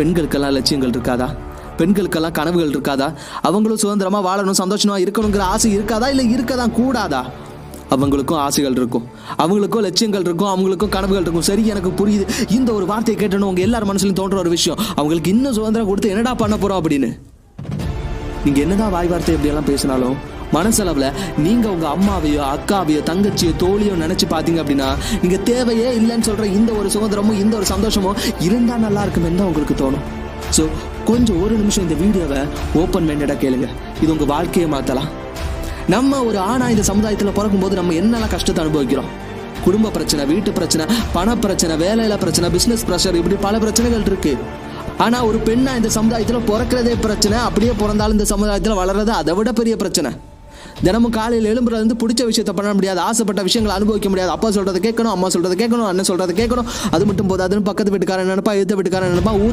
பெண்களுக்கெல்லாம் லட்சியங்கள் இருக்காதா? பெண்களுக்கெல்லாம் கனவுகள் இருக்காதா? அவங்களும் சுதந்திரமா வாழணும், சந்தோஷமா இருக்கணுங்கிற ஆசை இருக்காதா? இல்லை இருக்கதான் கூடாதா? அவங்களுக்கும் ஆசைகள் இருக்கும், அவங்களுக்கும் லட்சியங்கள் இருக்கும், அவங்களுக்கும் கனவுகள் இருக்கும். சரி, எனக்கு புரியுது. இந்த ஒரு வார்த்தையை கேட்டணும் உங்க எல்லார் மனசுலையும் தோன்ற ஒரு விஷயம், அவங்களுக்கு இன்னும் சுதந்திரம் கொடுத்து என்னடா பண்ண போறோம் அப்படின்னு. நீங்க என்னதான் வாய் வார்த்தை எப்படியெல்லாம் பேசினாலும் மனசளவுல நீங்க உங்க அம்மாவையோ அக்காவையோ தங்கச்சியோ தோழியோ நினைச்சு பாத்தீங்க அப்படின்னா நீங்க தேவையே இல்லைன்னு சொல்ற இந்த ஒரு சுதந்திரமும் இந்த ஒரு சந்தோஷமும் இருந்தா நல்லா இருக்குமே தான் உங்களுக்கு தோணும். ஸோ கொஞ்சம் ஒரு நிமிஷம் இந்த வீடியோவை ஓப்பன் மைண்டடா கேளுங்க. இது உங்க வாழ்க்கையை மாத்தலாம். நம்ம ஒரு ஆணா இந்த சமுதாயத்தில் பிறக்கும்போது நம்ம என்னெல்லாம் கஷ்டத்தை அனுபவிக்கிறோம். குடும்ப பிரச்சனை, வீட்டு பிரச்சனை, பண பிரச்சனை, வேலையில பிரச்சனை, பிசினஸ் ப்ரெஷர், இப்படி பல பிரச்சனைகள் இருக்கு. ஆனா ஒரு பெண்ணா இந்த சமுதாயத்தில் பிறக்கிறதே பிரச்சனை, அப்படியே பிறந்தாலும் இந்த சமுதாயத்தில் வளர்றது அதை விட பெரிய பிரச்சனை. தினமும் காலையில் எழும்புறது வந்து பிடிச்ச விஷயத்த பண்ண முடியாது, ஆசைப்பட்ட விஷயங்களை அனுபவிக்க முடியாது. அப்பா சொல்றதை கேட்கணும், அம்மா சொல்றதை கேட்கணும், அண்ணன் சொல்றதை கேட்கணும். அது மட்டும் போதாதுன்னு பக்கத்து வீட்டுக்காரன் நினைப்பா, எதிர்த்த வீட்டுக்காரன் நினைப்பா, ஊர்